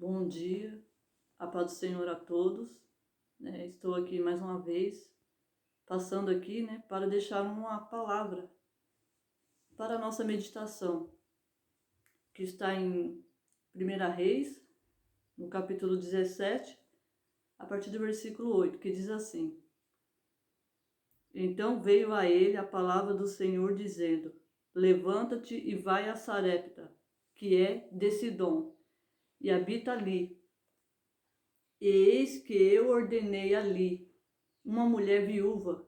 Bom dia, a paz do Senhor a todos. Estou aqui mais uma vez, passando aqui, para deixar uma palavra para a nossa meditação, que está em 1 Reis, no capítulo 17, a partir do versículo 8, que diz assim: Então veio a ele a palavra do Senhor, dizendo: Levanta-te e vai a Sarepta, que é de Sidom, e habita ali. E eis que eu ordenei ali uma mulher viúva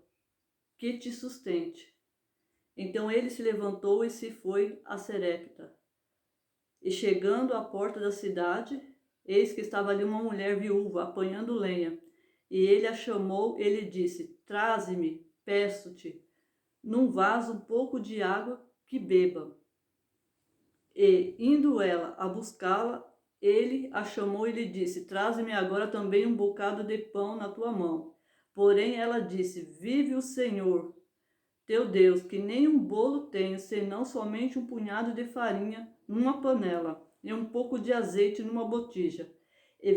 que te sustente. Então ele se levantou e se foi a Serepta. E chegando à porta da cidade, eis que estava ali uma mulher viúva apanhando lenha. E ele a chamou e lhe disse: Traze-me, peço-te, num vaso um pouco de água que beba. E, indo ela a buscá-la, ele a chamou e lhe disse: Traze-me agora também um bocado de pão na tua mão. Porém ela disse: Vive o Senhor, teu Deus, que nem um bolo tenho, senão somente um punhado de farinha numa panela e um pouco de azeite numa botija. E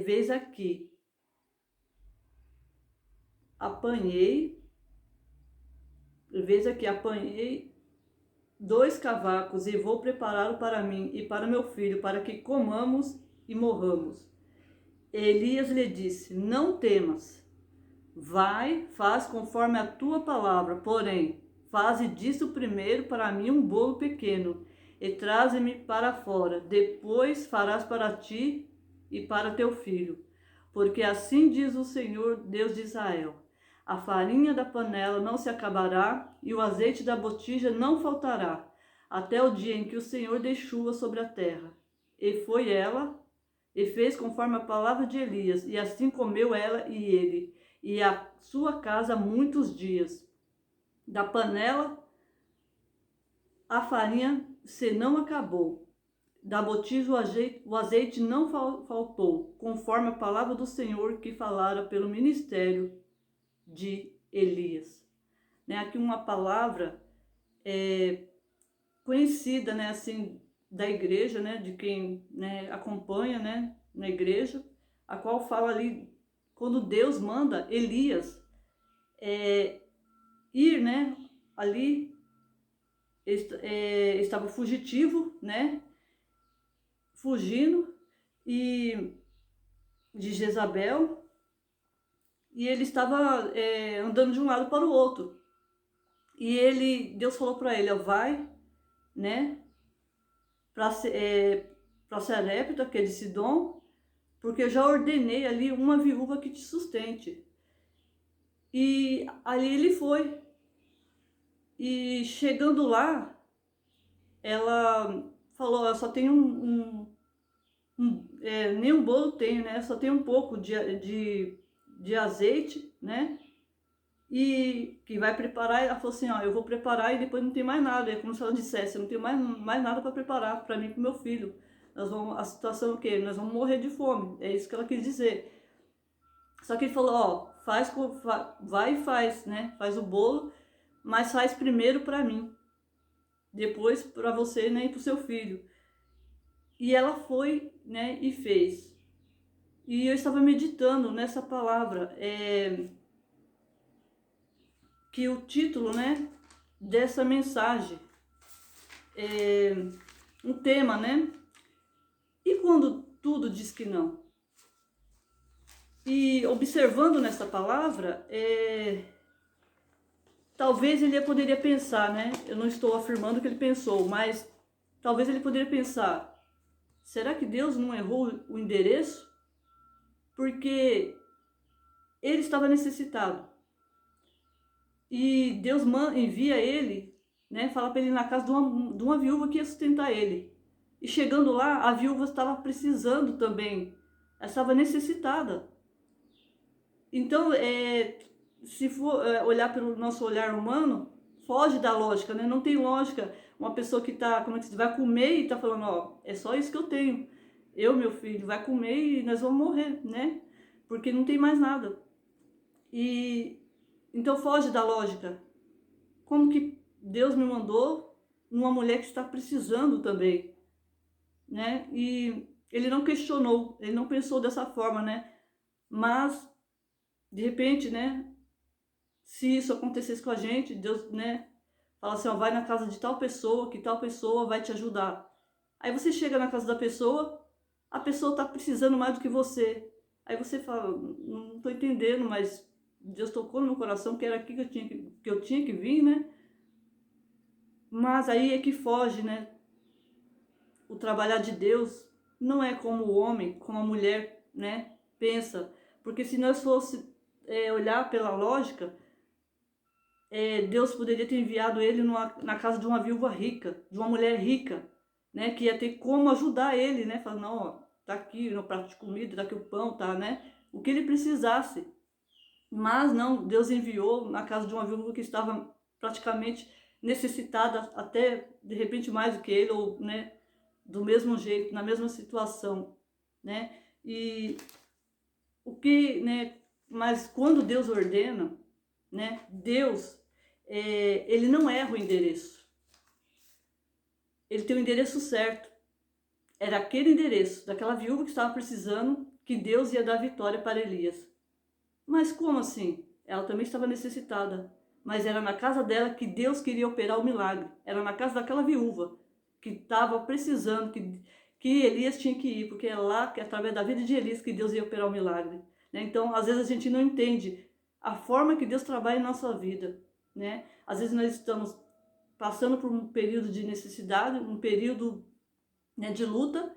apanhei, apanhei 2 cavacos e vou prepará-lo para mim e para meu filho, para que comamos e morramos. Elias lhe disse: Não temas, vai, faz conforme a tua palavra, porém, faze disso primeiro para mim um bolo pequeno e traze-me para fora. Depois farás para ti e para teu filho. Porque assim diz o Senhor, Deus de Israel: a farinha da panela não se acabará e o azeite da botija não faltará, até o dia em que o Senhor dê chuva sobre a terra. E foi ela e fez conforme a palavra de Elias, e assim comeu ela e ele, e a sua casa muitos dias. Da panela a farinha se não acabou, da botija o azeite não faltou, conforme a palavra do Senhor que falara pelo ministério de Elias. Aqui uma palavra conhecida, assim, da igreja, de quem acompanha, na igreja, a qual fala ali quando Deus manda Elias ir, ali estava fugitivo, fugindo e de Jezabel, e ele estava andando de um lado para o outro. E Deus falou para ele: vai, para Sarepta, que é de Sidom, porque eu já ordenei ali uma viúva que te sustente. E ali ele foi. E chegando lá, ela falou: eu só tenho nem um bolo tenho, só tenho um pouco de azeite, e que vai preparar. Ela falou assim: eu vou preparar e depois não tem mais nada. É como se ela dissesse: eu não tenho mais nada para preparar para mim e para meu filho. A situação é o quê? Nós vamos morrer de fome. É isso que ela quis dizer. Só que ele falou: vai e faz, faz o bolo, mas faz primeiro para mim, depois para você, e para o seu filho. E ela foi, e fez. E eu estava meditando nessa palavra, que o título, dessa mensagem um tema, E quando tudo diz que não? E observando nessa palavra, talvez ele poderia pensar, Eu não estou afirmando que ele pensou, mas talvez ele poderia pensar: será que Deus não errou o endereço? Porque ele estava necessitado. E Deus envia ele, fala para ele ir na casa de uma viúva que ia sustentar ele. E chegando lá, a viúva estava precisando também. Ela estava necessitada. Então, se for olhar pelo nosso olhar humano, foge da lógica, Não tem lógica uma pessoa que está, como é que se vai comer e está falando: é só isso que eu tenho. Meu filho, vai comer e nós vamos morrer, Porque não tem mais nada. E então foge da lógica. Como que Deus me mandou uma mulher que está precisando também, E ele não questionou, ele não pensou dessa forma, né? Mas, de repente, né, se isso acontecesse com a gente, Deus, né, fala assim, ó, vai na casa de tal pessoa, que tal pessoa vai te ajudar. Aí você chega na casa da pessoa, a pessoa tá precisando mais do que você. Aí você fala, não tô entendendo, mas Deus tocou no meu coração que era aqui que eu tinha que vir, né? Mas aí é que foge, né? O trabalhar de Deus não é como o homem, como a mulher, né, pensa. Porque se nós fosse olhar pela lógica, Deus poderia ter enviado ele na casa de uma viúva rica, de uma mulher rica, né, que ia ter como ajudar ele, né, falar, não, ó, tá aqui no prato de comida, tá aqui o pão, tá, né, o que ele precisasse. Mas não, Deus enviou na casa de uma viúva que estava praticamente necessitada, até de repente mais do que ele, ou, né, do mesmo jeito, na mesma situação, né? E o que, né? Mas quando Deus ordena, né? Deus, ele não erra o endereço. Ele tem o endereço certo. Era aquele endereço daquela viúva que estava precisando, que Deus ia dar vitória para Elias. Mas como assim? Ela também estava necessitada. Mas era na casa dela que Deus queria operar o milagre. Era na casa daquela viúva que estava precisando, que Elias tinha que ir, porque é lá, que é através da vida de Elias, que Deus ia operar o milagre. Né? Então, às vezes a gente não entende a forma que Deus trabalha em nossa vida. Né? Às vezes nós estamos passando por um período de necessidade, um período, né, de luta,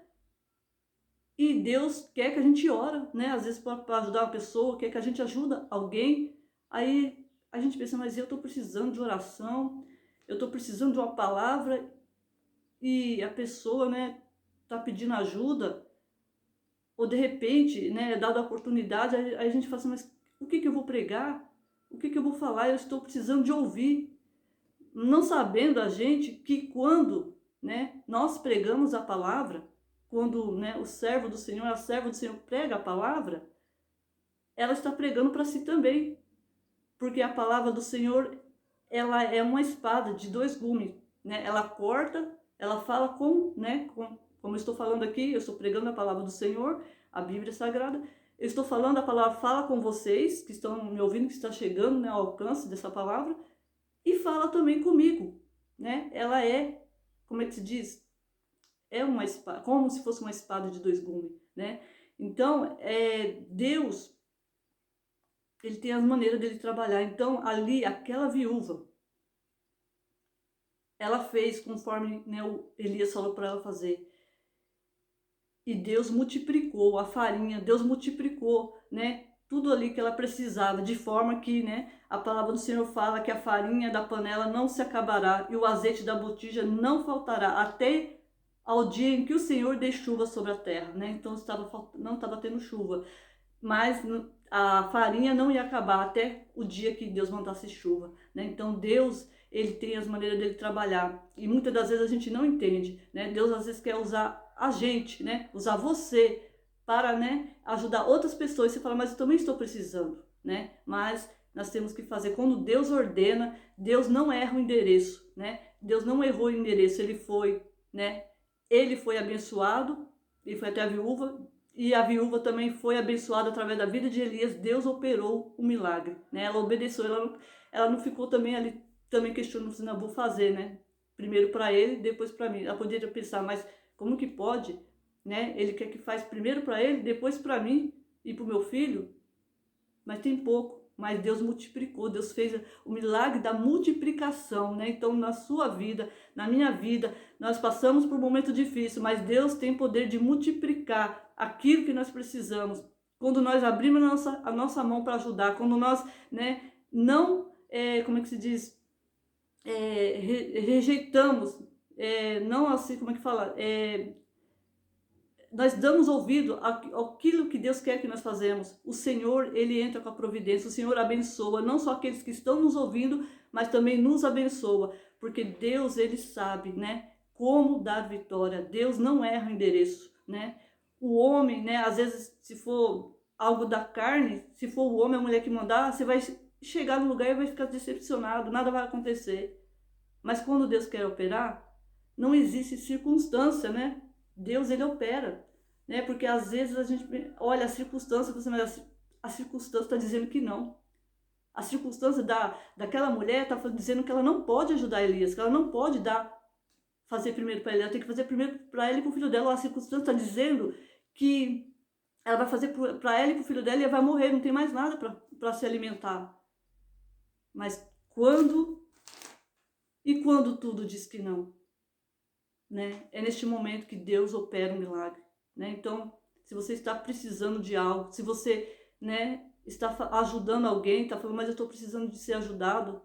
e Deus quer que a gente ora, né? Às vezes para ajudar uma pessoa, quer que a gente ajuda alguém. Aí a gente pensa, mas eu estou precisando de oração, eu estou precisando de uma palavra, e a pessoa, né, está pedindo ajuda, ou de repente, né, é dada a oportunidade, aí a gente fala assim, mas o que eu vou pregar? O que eu vou falar? Eu estou precisando de ouvir. Não sabendo a gente que quando, né, nós pregamos a palavra, quando, né, o servo do Senhor, a serva do Senhor prega a palavra, ela está pregando para si também. Porque a palavra do Senhor, ela é uma espada de dois gumes, né? Ela corta, ela fala né, como eu estou falando aqui, eu estou pregando a palavra do Senhor, a Bíblia Sagrada. Eu estou falando, a palavra fala com vocês, que estão me ouvindo, que está chegando, né, ao alcance dessa palavra, e fala também comigo, né? Ela é, como é que se diz? É uma espada, como se fosse uma espada de dois gumes, né? Então, Deus, ele tem as maneiras dele trabalhar. Então, ali, aquela viúva, ela fez conforme, né, o Elias falou para ela fazer. E Deus multiplicou a farinha, Deus multiplicou, né, tudo ali que ela precisava, de forma que, né, a palavra do Senhor fala que a farinha da panela não se acabará e o azeite da botija não faltará, até ao dia em que o Senhor dê chuva sobre a terra, né? Então não estava tendo chuva, mas a farinha não ia acabar até o dia que Deus mandasse chuva, né? Então Deus, ele tem as maneiras dele trabalhar, e muitas das vezes a gente não entende, né? Deus às vezes quer usar a gente, né? Usar você para, né, ajudar outras pessoas. Você fala, mas eu também estou precisando, né? Mas nós temos que fazer, quando Deus ordena, Deus não erra o endereço, né? Deus não errou o endereço, ele foi, né? Ele foi abençoado, ele foi até a viúva, e a viúva também foi abençoada através da vida de Elias. Deus operou o milagre, né? Ela obedeceu, ela não ficou também ali, também questionando se não vou fazer, né? Primeiro para ele, depois para mim. Ela poderia pensar, mas como que pode, né? Ele quer que faz primeiro para ele, depois para mim e para o meu filho, mas tem pouco. Mas Deus multiplicou, Deus fez o milagre da multiplicação, né? Então, na sua vida, na minha vida, nós passamos por um momento difícil, mas Deus tem poder de multiplicar aquilo que nós precisamos. Quando nós abrimos a nossa mão para ajudar, quando nós, né, não, como é que se diz, rejeitamos, não assim, como é que fala, nós damos ouvido àquilo que Deus quer que nós fazemos. O Senhor, ele entra com a providência, o Senhor abençoa, não só aqueles que estão nos ouvindo, mas também nos abençoa, porque Deus, ele sabe, né, como dar vitória. Deus não erra o endereço, né? O homem, né, às vezes, se for algo da carne, se for o homem, a mulher que mandar, você vai chegar no lugar e vai ficar decepcionado, nada vai acontecer. Mas quando Deus quer operar, não existe circunstância, né? Deus, ele opera. né? Porque às vezes a gente olha a circunstância, você, mas a circunstância está dizendo que não. A circunstância daquela mulher está dizendo que ela não pode ajudar Elias, que ela não pode fazer primeiro para ele, ela tem que fazer primeiro para ela e para o filho dela. A circunstância está dizendo que ela vai fazer para ela e para o filho dela e ela vai morrer, não tem mais nada para se alimentar. Mas quando tudo diz que não, né? É neste momento que Deus opera um milagre, né? Então, se você está precisando de algo, se você, né, está ajudando alguém, está falando, mas eu estou precisando de ser ajudado,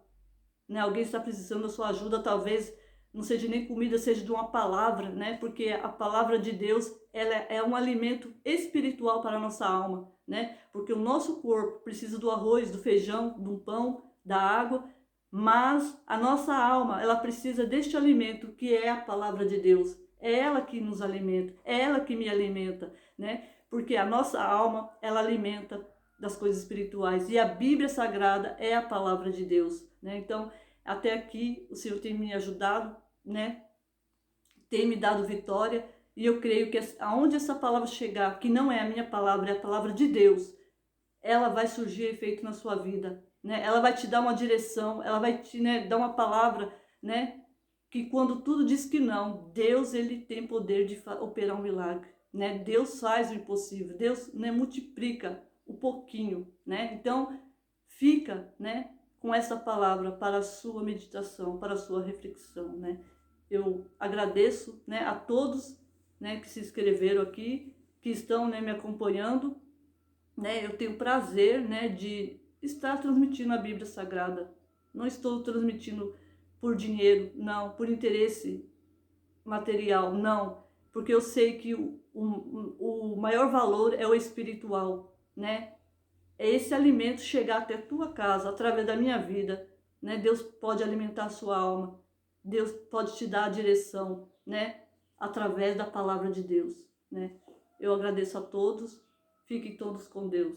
né? Alguém está precisando da sua ajuda, talvez não seja nem comida, seja de uma palavra, né? Porque a palavra de Deus, ela é um alimento espiritual para a nossa alma, né? Porque o nosso corpo precisa do arroz, do feijão, do pão, da água, mas a nossa alma, ela precisa deste alimento que é a palavra de Deus. É ela que nos alimenta, é ela que me alimenta, né? Porque a nossa alma, ela alimenta das coisas espirituais. E a Bíblia Sagrada é a palavra de Deus, né? Então, até aqui o Senhor tem me ajudado, né? Tem me dado vitória. E eu creio que aonde essa palavra chegar, que não é a minha palavra, é a palavra de Deus, ela vai surgir efeito na sua vida, né? Ela vai te dar uma direção, ela vai te, né, dar uma palavra, né? Que quando tudo diz que não, Deus, ele tem poder de operar um milagre, né? Deus faz o impossível, Deus, né, multiplica o pouquinho, né? Então, fica, né, com essa palavra para a sua meditação, para a sua reflexão, né? Eu agradeço, né, a todos, né, que se inscreveram aqui, que estão, né, me acompanhando, né? Eu tenho prazer, né, de estar transmitindo a Bíblia Sagrada. Não estou transmitindo por dinheiro, não, por interesse material, não, porque eu sei que o maior valor é o espiritual, né? É esse alimento chegar até a tua casa através da minha vida, né? Deus pode alimentar a sua alma, Deus pode te dar a direção, né? Através da palavra de Deus, né? Eu agradeço a todos, fiquem todos com Deus.